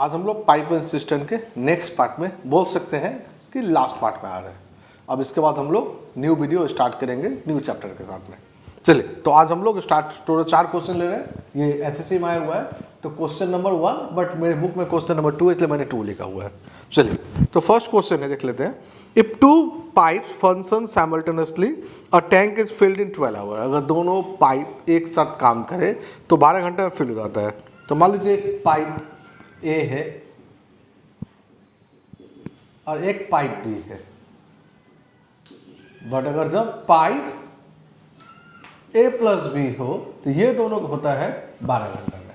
आज हम लोग पाइप एंड सिस्टम के नेक्स्ट पार्ट में बोल सकते हैं कि लास्ट पार्ट में आ रहे हैं। अब इसके बाद हम लोग न्यू वीडियो स्टार्ट करेंगे न्यू चैप्टर के साथ में। चलिए, तो आज हम लोग स्टार्ट टोटल 4 क्वेश्चन ले रहे हैं। ये एसएससी में आया हुआ है, तो क्वेश्चन नंबर 1, बट मेरे बुक में क्वेश्चन नंबर 2 है, इसलिए मैंने 2 लिखा हुआ है। चलिए, तो फर्स्ट क्वेश्चन है, देख लेते हैं। If 2 pipes function simultaneously a tank is filled in 12 hour. अगर दोनों पाइप एक साथ काम करे तो 12 घंटे में फिल हो जाता है। तो मान लीजिए एक पाइप ए है और एक पाइप बी है, बट अगर जब पाइप ए प्लस बी हो तो ये दोनों होता है 12 घंटे में।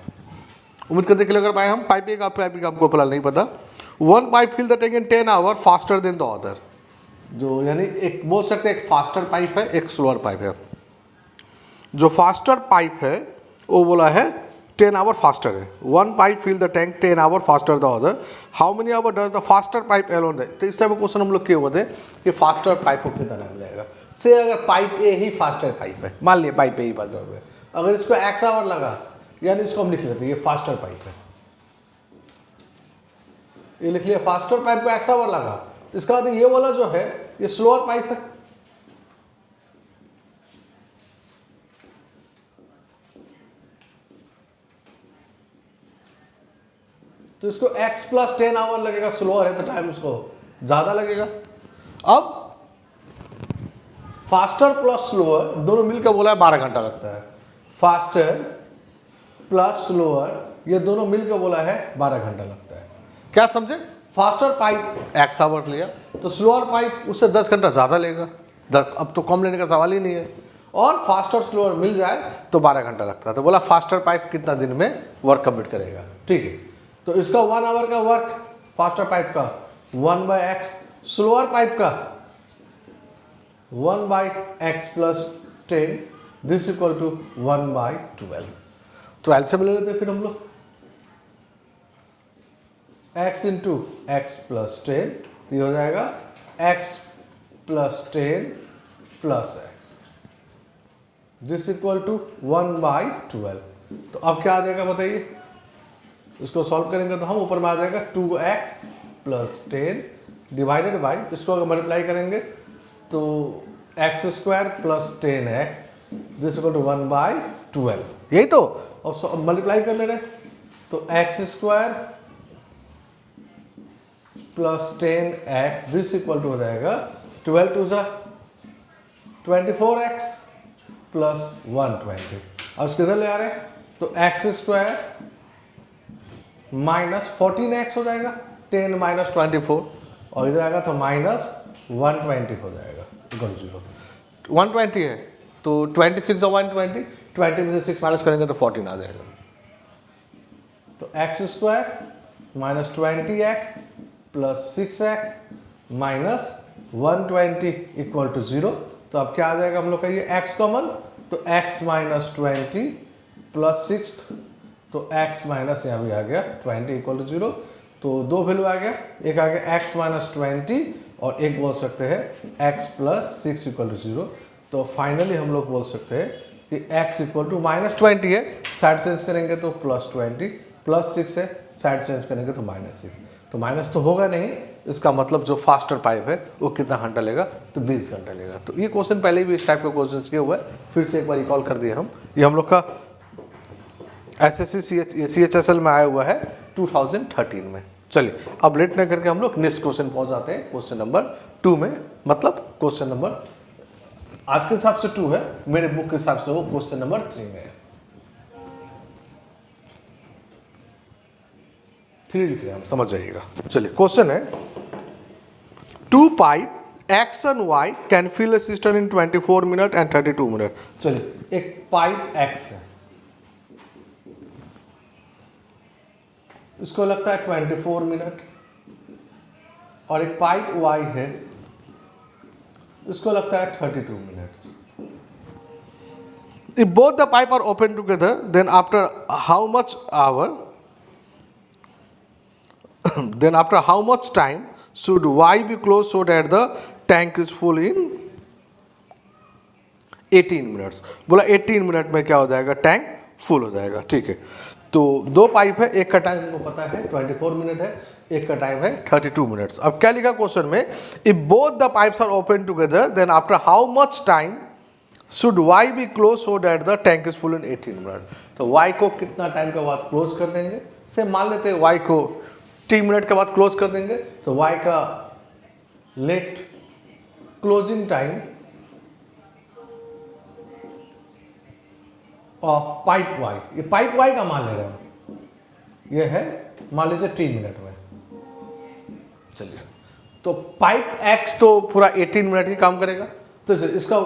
उम्मीद करते कि अगर पाए हम पाइप ए का पाइप बी का हमको फिलहाल नहीं पता। 1 pipe fill the tank in 10 hour faster than the other. जो यानी एक बोल सकते हैं एक फास्टर पाइप है, एक स्लोअर पाइप है। जो फास्टर पाइप है वो बोला है 10 आवर फास्टर है। 1 pipe fill the tank 10 hour faster the other. How many hour does the faster pipe alone. तो इस टाइप का क्वेश्चन हम लोग किए हुए थे कि फास्टर पाइप को कितना टाइम लगेगा। से अगर पाइप ए ही फास्टर पाइप है, मान लिया पाइप ए ही फास्टर है, अगर इसको x आवर लगा, यानी इसको हम लिख लेते हैं ये फास्टर पाइप है। ये लिख लिया फास्टर पाइप को x आवर लगा, तो इसका मतलब ये वाला जो है ये स्लोअर पाइप है। तो इसको x प्लस 10 आवर लगेगा, स्लोअर है तो टाइम उसको ज्यादा लगेगा। अब फास्टर प्लस स्लोअर दोनों मिलकर बोला है 12 घंटा लगता है। फास्टर प्लस स्लोअर ये दोनों मिलकर बोला है 12 घंटा लगता है। क्या समझे? फास्टर पाइप x आवर लिया तो स्लोअर पाइप उससे 10 घंटा ज़्यादा लेगा। अब तो कम लेने का सवाल ही नहीं है। और फास्टर स्लोअर मिल जाए तो 12 घंटा लगता है। तो बोला फास्टर पाइप कितना दिन में वर्क कंप्लीट करेगा। ठीक है, तो इसका 1 आवर का वर्क फास्टर पाइप का 1/x, स्लोअर पाइप का 1/x plus 10, this equal to 1/12। 12 से मिले लेते फिर हम लोग x इंटू एक्स प्लस 10, ये हो जाएगा x plus 10 plus x, this equal to 1/12। तो अब क्या आ जाएगा बताइए? इसको सॉल्व करेंगे तो हम ऊपर में आ जाएगा 2x प्लस 10 डिवाइडेड बाई, इसको अगर मल्टीप्लाई करेंगे तो x square plus 10x, this equal to 1/12। यही तो, और मल्टीप्लाई कर ले रहे तो x square plus 10x, this equal to हो जाएगा 12 टू 24x प्लस 120। अब उसके इधर ले आ रहे हैं तो एक्स स्क्वायर माइनस 14x हो जाएगा, 10 माइनस 24, और इधर आएगा तो माइनस 120 हो जाएगा, इक्वल 0। 120 है तो 26 और 120, 20 में से 6 माइनस करेंगे तो 14 आ जाएगा। तो x square minus 20x plus 6x minus 120 equal to 0। तो अब क्या आ जाएगा हम लोग का ये x कॉमन, तो x माइनस 20 प्लस 6, तो x माइनस यहाँ भी आ गया 20 इक्वल टू 0। तो 2 वैल्यू आ गया, एक आ गया x माइनस 20 और एक बोल सकते हैं x प्लस 6 इक्वल टू 0। तो फाइनली हम लोग बोल सकते हैं कि x इक्वल टू माइनस 20 है, साइड चेंज करेंगे तो प्लस 20, प्लस 6 है, साइड चेंज करेंगे तो माइनस 6। तो माइनस तो होगा नहीं, इसका मतलब जो फास्टर पाइप है वो कितना घंटा लेगा, तो 20 घंटा लेगा। तो ये क्वेश्चन पहले भी इस टाइप का क्वेश्चन किए हुआ है, फिर से एक बार रिकॉल कर दिए हम। ये हम लोग का एसएससी CHSL में आया हुआ है 2013 में। चलिए, अब लेट नहीं करके हम लोग नेक्स्ट क्वेश्चन पहुंच जाते हैं, क्वेश्चन नंबर 2 में। मतलब क्वेश्चन नंबर आज के हिसाब से 2 है, मेरे बुक के हिसाब से वो क्वेश्चन नंबर 3 में है। 3 लिख रहे हैं हम, समझ जाइएगा। चलिए, क्वेश्चन है 2 pipe X and Y can fill a cistern in 24 minute and 32 minute. चलिए, एक पाइप X है, इसको लगता है 24 मिनट, और एक पाइप Y है, इसको लगता है 32 minute. If both the pipe are open together, then after how much hour, then after how much time should Y be closed so that the tank is full in 18 minutes? बोला 18 minute में क्या हो जाएगा, tank full हो जाएगा। ठीक है, तो 2 पाइप है, एक का टाइम हमको पता है 24 मिनट है, एक का टाइम है 32 मिनट्स। अब क्या लिखा क्वेश्चन में, if both the pipes are open together then after how much time should Y be close so that the tank is full in 18 minute. तो वाई को कितना टाइम के बाद क्लोज कर देंगे, से मान लेते हैं वाई को 3 मिनट के बाद क्लोज कर देंगे, तो वाई का लेट क्लोजिंग टाइम और पाइप वाई, ये पाइप वाई का मान ले रहे हैं, ये है मान लीजिए 3 मिनट में। चलिए, तो पाइप एक्स तो पूरा 18 मिनट ही काम करेगा, तो इसका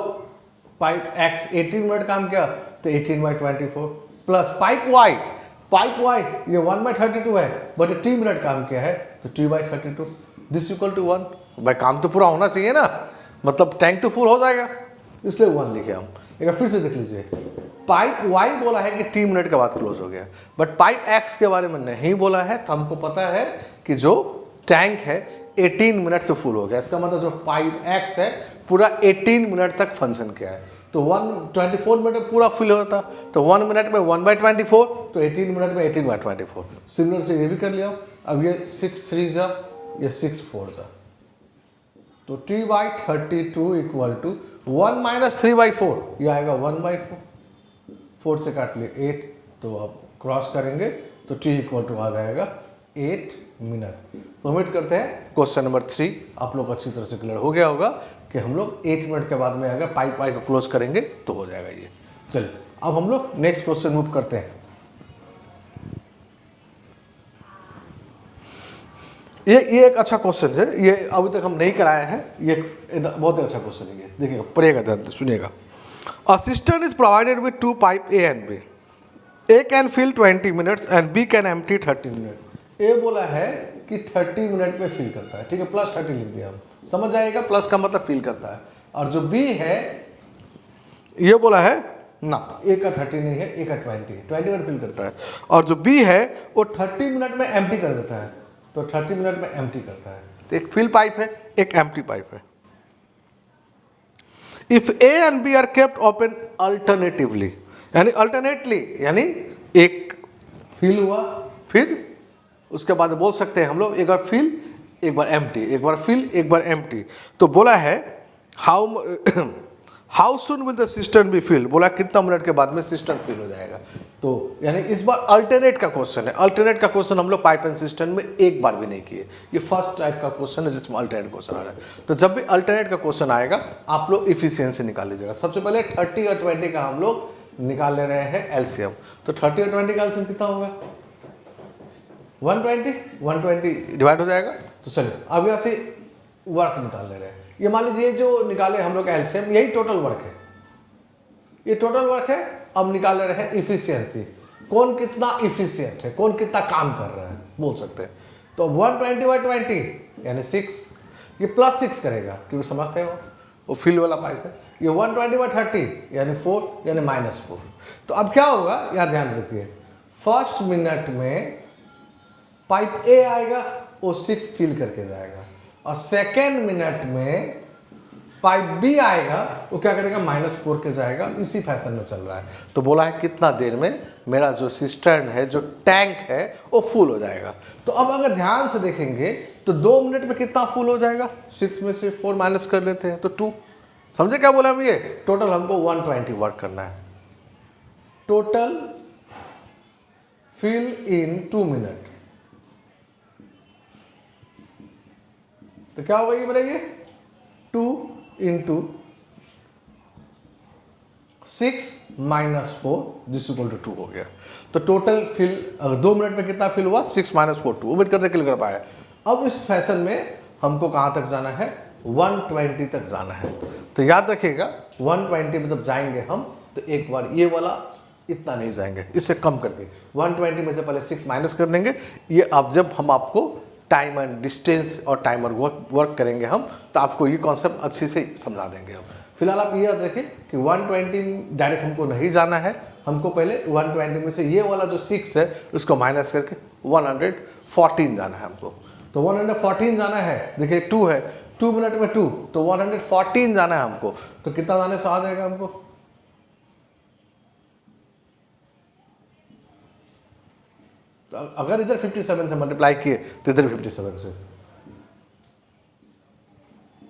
पाइप एक्स 18 मिनट काम किया तो 18/24 प्लस पाइप वाई ये 1/32 है, बट 3 मिनट काम किया है तो 2/32 दिस इक्वल टू 1। भाई काम तो पूरा होना चाहिए ना, मतलब टैंक तो फुल हो जाएगा, इसलिए 1 लिखे हम। एक बार फिर से देख लीजिए, पाइप वाई बोला है कि 3 मिनट के बाद क्लोज हो गया, बट पाइप एक्स के बारे में नहीं बोला है, तो हमको पता है कि जो टैंक है 18 मिनट से फुल हो गया। इसका मतलब जो पाइप एक्स है पूरा 18 मिनट तक फंक्शन किया है, तो 124 मिनट में पूरा फुल होता, तो 1 मिनट में 1/24, तो 18 मिनट में 18/24। सिमिलर से ये भी कर लिया। अब ये 6 3 जा, ये 6 4 जा, तो 2/32 इक्वल टू 1 - 3/4, ये आएगा 1/4, 4 से काट लिए 8, तो अब क्रॉस करेंगे तो t इक्वल टू आ जाएगा 8 मिनट। तो उम्मीद करते हैं क्वेश्चन नंबर 3 आप लोग अच्छी तरह से क्लियर हो गया होगा कि हम लोग 8 मिनट के बाद में अगर पाइप वाई को क्लोज करेंगे तो हो जाएगा ये। चलिए, अब हम लोग नेक्स्ट क्वेश्चन मूव करते हैं। ये एक अच्छा क्वेश्चन है, ये अभी तक हम नहीं कराए हैं, ये बहुत ही अच्छा क्वेश्चन है। ये देखिएगा, पढ़िएगा ध्यान से, सुनिएगा। A cistern is provided with 2 pipe A and B. A can fill 20 minutes and B can empty 30 minutes. A बोला है कि 30 मिनट में फिल करता है, ठीक है, प्लस 30 लिख दिया हम, समझ आएगा, प्लस का मतलब फिल करता है। और जो B है ये बोला है ना, A का 30 नहीं है, A का 20 मिनट फिल करता है, और जो B है वो 30 मिनट में एम्प्टी कर देता है, तो 30 मिनट में एम्प्टी करता है। तो एक फिल पाइप है, एक एम्प्टी पाइप है। If A and B are kept open alternatively, यानी अल्टरनेटली, यानी एक फिल हुआ, फिर उसके बाद बोल सकते हैं हम लोग एक बार फिल एक बार एम्प्टी, एक बार फिल एक बार एम्प्टी। तो बोला है how soon will the cistern be fill, बोला कितना मिनट के बाद में सिस्टर्न फिल हो जाएगा। तो यानी इस बार अल्टरनेट का क्वेश्चन है। अल्टरनेट का क्वेश्चन हम लोग पाइप एंड सिस्टर्न में एक बार भी नहीं किए, ये फर्स्ट टाइप का क्वेश्चन है जिसमें अल्टरनेट क्वेश्चन आ रहा है। तो जब भी अल्टरनेट का क्वेश्चन आएगा आप लोग इफिशियंसी निकाल लीजिएगा। सबसे पहले 30 और 20 का हम लोग निकाल ले रहे हैं एलसीएम। तो 30 और 20 का एलसीएम कितना होगा, 120 डिवाइड हो जाएगा। तो चलिए अब यहाँ से वर्क निकाल ले रहे हैं। ये मान लीजिए जो निकाले हम लोग एलसीएम, यही टोटल वर्क है, ये टोटल वर्क है। अब निकाल ले रहे हैं इफिशियंसी, कौन कितना इफिशियंट है, कौन कितना काम कर रहा है, बोल सकते हैं। तो 120/20 यानी 6, ये प्लस 6 करेगा क्योंकि समझते हो वो फिल वाला पाइप है। ये 120/30 यानी 4 यानी -4। तो अब क्या होगा, यहाँ ध्यान रखिए, फर्स्ट मिनट में पाइप ए आएगा, वो 6 फिल करके जाएगा, और सेकेंड मिनट में पाइप बी आएगा, वो क्या करेगा, -4 के जाएगा। इसी फैशन में चल रहा है। तो बोला है कितना देर में मेरा जो सिस्टर्न है, जो टैंक है, वो फुल हो जाएगा। तो अब अगर ध्यान से देखेंगे तो 2 मिनट में कितना फुल हो जाएगा, 6 में से 4 माइनस कर लेते हैं तो 2। समझे क्या बोला हम, ये टोटल हमको 120 वर्क करना है। टोटल फिल इन 2 मिनट, तो क्या होगा ये बताइए, 2 × 6 - 4 दिस इक्वल टू 2 हो गया। तो टोटल फिल अगर 2 मिनट में कितना फिल हुआ, 6 - 4 2। उम्मीद करते क्लियर कर पाए। अब इस फैशन में हमको कहाँ तक जाना है, 120 तक जाना है। तो याद रखिएगा 120 में जब जाएंगे हम, तो एक बार ये वाला इतना नहीं जाएंगे, इससे कम करके 120 में से पहले 6 माइनस कर देंगे। ये अब जब हम आपको टाइम एंड डिस्टेंस और टाइमर वर्क करेंगे हम, तो आपको ये कॉन्सेप्ट अच्छे से समझा देंगे हम। फिलहाल आप ये याद रखें कि 120 डायरेक्ट हमको नहीं जाना है, हमको पहले 120 में से ये वाला जो 6 है उसको माइनस करके 114 जाना है हमको। तो 114 जाना है, देखिए 2 है, 2 मिनट में 2, तो 114 जाना है हमको। तो कितना जाने से आ जाएगा हमको, तो अगर इधर 57 से मल्टीप्लाई किए तो इधर 57 से,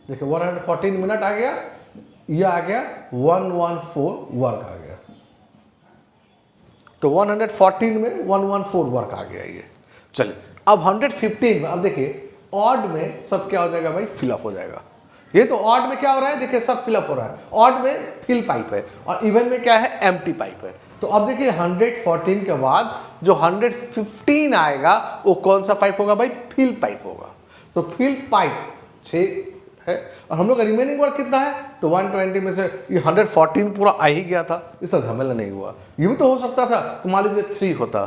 देखिए 114 मिनट आ गया, ये आ गया 114 वर्क आ गया। तो 114 में 114 वर्क आ गया ये। चलिए अब 115 में, अब देखिए ऑड में सब क्या हो जाएगा भाई, फिलअप हो जाएगा। ये तो ऑड में क्या हो रहा है, देखिए सब फिलअप हो रहा है। ऑड में फिल पाइप है और इवन में क्या है, एम्प्टी पाइप है। तो अब देखिए 114 के बाद जो 115 आएगा वो कौन सा पाइप होगा भाई, फिल पाइप होगा। तो फिल पाइप 6 है और हम लोग का रिमेनिंग वर्क कितना है, तो 120 में से ये 114 पूरा आ ही गया था, इसका झमेला नहीं हुआ। ये भी तो हो सकता था, तो मान लीजिए 3 होता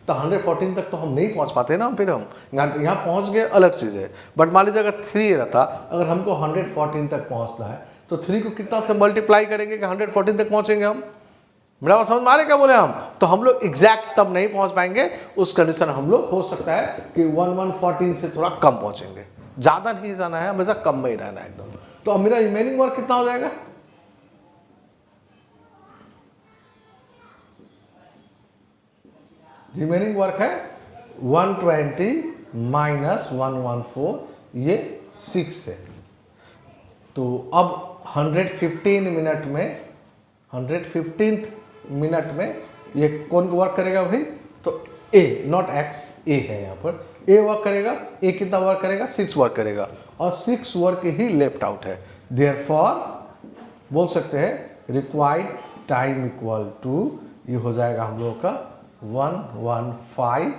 तो 114 तक तो हम नहीं पहुंच पाते ना, फिर हम यहाँ पहुंच गए अलग चीज़ है। बट मान लीजिए अगर 3 रहता, अगर हमको 114 तक पहुंचना है तो 3 को कितना से मल्टीप्लाई करेंगे कि 114 तक पहुंचेंगे हम। मेरा बात समझ में आ रहा है क्या बोले हम, तो हम लोग एग्जैक्ट तब नहीं पहुंच पाएंगे, उस कंडीशन हम लोग हो सकता है कि 114 से थोड़ा कम पहुंचेंगे, ज़्यादा नहीं जाना है, हमेशा कम में ही रहना है एकदम। तो अब मेरा रिमेनिंग वर्क कितना हो जाएगा, रिमेनिंग वर्क है 120 माइनस 114, ये 6 है। तो अब 115 मिनट में, 115 मिनट में ये कौन वर्क करेगा भाई, तो ए नॉट एक्स, ए है यहाँ पर, ए वर्क करेगा। ए कितना वर्क करेगा, 6 वर्क करेगा और 6 वर्क ही लेफ्ट आउट है। देयरफॉर बोल सकते हैं रिक्वायर्ड टाइम इक्वल टू, ये हो जाएगा हम लोगों का 115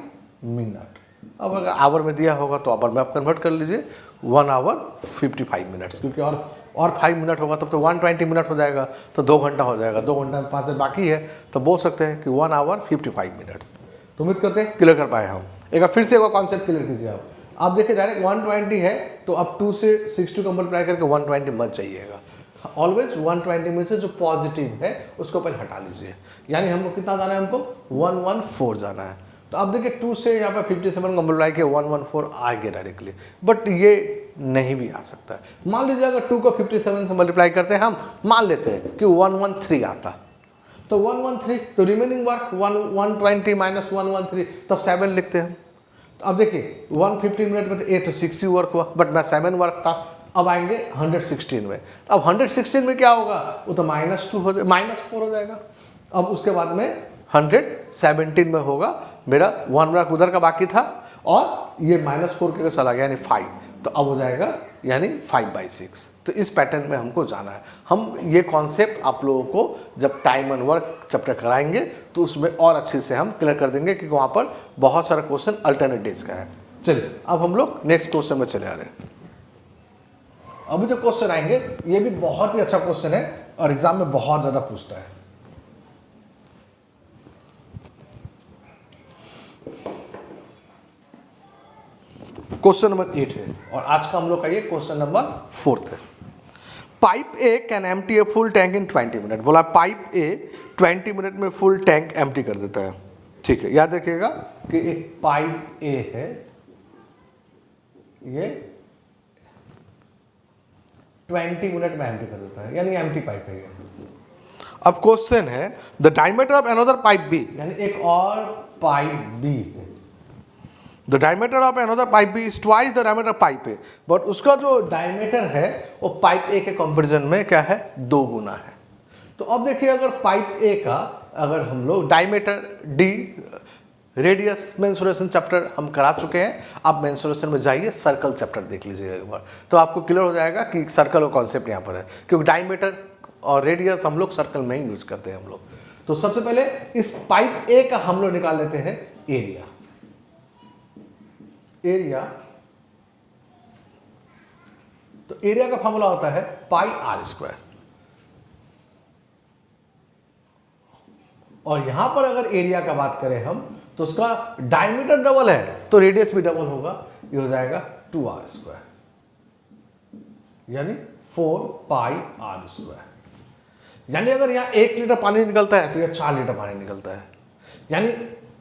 मिनट। अब अगर आवर में दिया होगा तो आवर में आप कन्वर्ट कर लीजिए, 1 आवर 55 मिनट्स, क्योंकि और 5 मिनट होगा तब तो 120 मिनट हो जाएगा, तो 2 घंटा हो जाएगा। 2 घंटा में 5 मिनट बाकी है, तो बोल सकते हैं कि 1 आवर 55 मिनट्स। तो उम्मीद करते हैं क्लियर कर पाए हम। एक बार फिर से एक कॉन्सेप्ट क्लियर कीजिए आप देखिए डायरेक्ट 120 है तो अब 2 से 62 को मल्टीप्लाई करके 120 मत जाइएगा। ऑलवेज 120 में से जो पॉजिटिव है उसको पहले हटा लीजिए, यानी हमको कितना जाना है, हमको 114 जाना है। तो अब देखिए 2 से यहाँ पर 57 को मल्टीप्लाई किया 114 आ गया डायरेक्टली, बट ये नहीं भी आ सकता है। मान लीजिए अगर 2 को 57 से मल्टीप्लाई करते हैं, हम मान लेते हैं कि 113 आता, तो 113, तो रिमेनिंग वर्क 120 माइनस 113, तब 7 लिखते हैं। तो अब देखिए 150 मिनट में तो 8 तो 60 वर्क हुआ, बट मैं 7 वर्क था। अब आएंगे 116 में, अब 116 में क्या होगा, वो तो -2 हो जाए, -4 हो जाएगा। अब उसके बाद में 117 में होगा, मेरा 1 वर्क उधर का बाकी था और ये -4 के चला गया यानी 5, तो अब हो जाएगा यानी 5/6। तो इस पैटर्न में हमको जाना है। हम ये कॉन्सेप्ट आप लोगों को जब टाइम एंड वर्क चैप्टर कराएंगे तो उसमें और अच्छे से हम क्लियर कर देंगे, क्योंकि वहाँ पर बहुत सारा क्वेश्चन अल्टरनेट डेज का है। चलिए अब हम लोग नेक्स्ट क्वेश्चन में चले आ रहे हैं। अभी जो क्वेश्चन आएंगे ये भी बहुत ही अच्छा क्वेश्चन है और एग्जाम में बहुत ज़्यादा पूछता है। क्वेश्चन नंबर 8 है और आज का हम लोग का ये क्वेश्चन नंबर 4 है। Pipe A can empty a full tank in 20 minute. बोला पाइप ए 20 मिनट में फुल टैंक एम्प्टी कर देता है। ठीक है, याद रखिएगा कि एक पाइप ए है, ये 20 मिनट में एम्प्टी कर देता है, यानी एम्प्टी पाइप है ये। अब क्वेश्चन है the diameter of another pipe B, यानी एक और पाइप बी है। The diameter of another pipe B is twice the diameter of pipe A, but उसका जो डायमीटर है वो पाइप ए के कंपैरिजन में क्या है, 2 गुना है। तो अब देखिए अगर पाइप ए का अगर हम लोग diameter D, radius mensuration chapter हम करा चुके हैं, आप मेंसुरेशन में जाइए, सर्कल चैप्टर देख लीजिए एक बार, तो आपको क्लियर हो जाएगा कि सर्कल का कॉन्सेप्ट यहाँ पर है, क्योंकि डायमीटर और रेडियस हम लोग सर्कल में ही यूज करते हैं हम लोग। तो सबसे पहले इस पाइप ए का हम लोग निकाल लेते हैं एरिया। एरिया, तो एरिया का फॉर्मूला होता है पाई आर स्क्वायर, और यहां पर अगर एरिया का बात करें हम तो उसका डायमीटर डबल है तो रेडियस भी डबल होगा, ये हो जाएगा 2r स्क्वायर, यानी 4 पाई आर स्क्वायर। यानी अगर यहाँ 1 लीटर पानी निकलता है तो यह 4 लीटर पानी निकलता है, यानी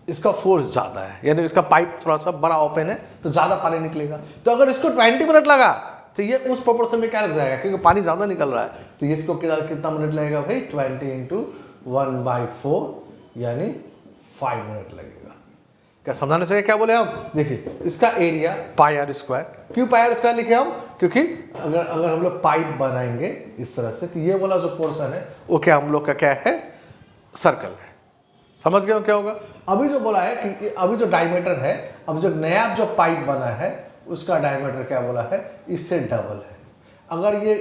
इसका फोर्स ज़्यादा है, यानी इसका पाइप थोड़ा सा बड़ा ओपन है तो ज़्यादा पानी निकलेगा। तो अगर इसको 20 मिनट लगा तो ये उस प्रोपोर्शन में क्या लग जाएगा, क्योंकि पानी ज़्यादा निकल रहा है, तो ये इसको कितना मिनट लगेगा भाई, 20 × 1/4 यानी 5 मिनट लगेगा। क्या समझाने से क्या बोले हम? देखिए इसका एरिया पाई आर स्क्वायर, क्यों पाई आर स्क्वायर लिखे हम? क्योंकि अगर हम लोग पाइप बनाएंगे इस तरह से तो ये वाला जो पोर्शन है वो क्या हम लोग का क्या है? सर्कल है। समझ गए क्या होगा? अभी जो बोला है कि अभी जो डायमीटर है, अब जो नया जो पाइप बना है उसका डायमीटर क्या बोला है? इससे डबल है। अगर ये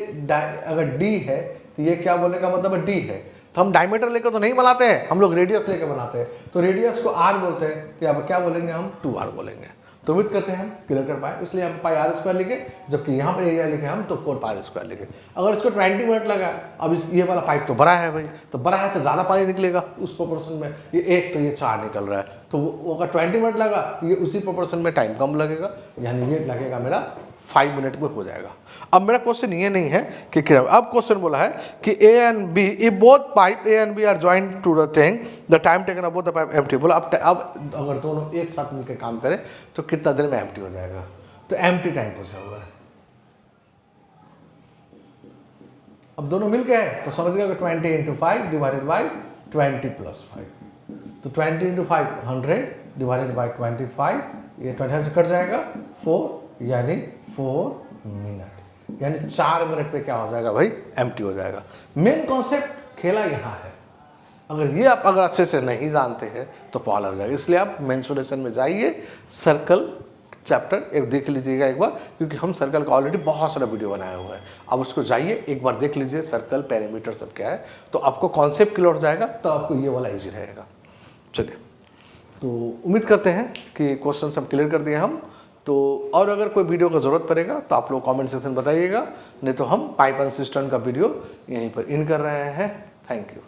अगर डी है तो ये क्या बोलेगा? मतलब डी है तो हम डायमीटर लेकर तो नहीं बनाते हैं, हम लोग रेडियस लेकर बनाते हैं। तो रेडियस को आर बोलते हैं, तो अब क्या बोलेंगे हम? 2r बोलेंगे। तो उम्मीद करते हैं हम क्लियर कर पाए, इसलिए हम पाई आर स्क्वायर लिखे, जबकि यहाँ पर एरिया लिखे हम तो 4 पाई स्क्वायर लिखे। अगर इसको 20 मिनट लगा, अब ये वाला पाइप तो बड़ा है भाई, तो बड़ा है तो ज़्यादा पानी निकलेगा उस प्रोपोर्शन में, ये 1 तो ये 4 निकल रहा है, तो वो अगर 20 मिनट लगा तो ये उसी प्रोपोर्शन में टाइम कम लगेगा, यानी ये लगेगा मेरा 5 मिनट में हो जाएगा। अब मेरा क्वेश्चन ये नहीं है कि क्या, अब क्वेश्चन बोला है कि A and B, if both pipe A and B are joint to the thing, the time taken of both the pipe empty. बोला अब अगर दोनों एक साथ मिलकर काम करें तो कितना देर में एम्प्टी हो जाएगा? तो एम्प्टी टाइम पूछा हुआ है। अब दोनों मिल गए तो समझ गया कि 20 × 5 डिवाइडेड बाई 20 + 5, तो 20 × 5 100 डिवाइडेड बाई 25, ये 25 से कट जाएगा 4, यानी 4 मिनट, यानी 4 मिनट पे क्या हो जाएगा भाई? एम्प्टी हो जाएगा। मेन कॉन्सेप्ट खेला यहाँ है, अगर ये आप अगर अच्छे से नहीं जानते हैं तो पाला हो जाएगा। इसलिए आप मेंसुरेशन में जाइए, सर्कल चैप्टर एक देख लीजिएगा एक बार, क्योंकि हम सर्कल का ऑलरेडी बहुत सारा वीडियो बनाया हुआ है। अब उसको जाइए एक बार देख लीजिए, सर्कल पैरामीटर सब क्या है, तो आपको कॉन्सेप्ट क्लियर हो जाएगा, तो आपको ये वाला ईजी रहेगा। चलिए, तो उम्मीद करते हैं कि क्वेश्चन सब क्लियर कर दिए हम। तो और अगर कोई वीडियो का ज़रूरत पड़ेगा तो आप लोग कमेंट सेक्शन बताइएगा, नहीं तो हम पाइप एंड सिस्टम का वीडियो यहीं पर इन कर रहे हैं। Thank you.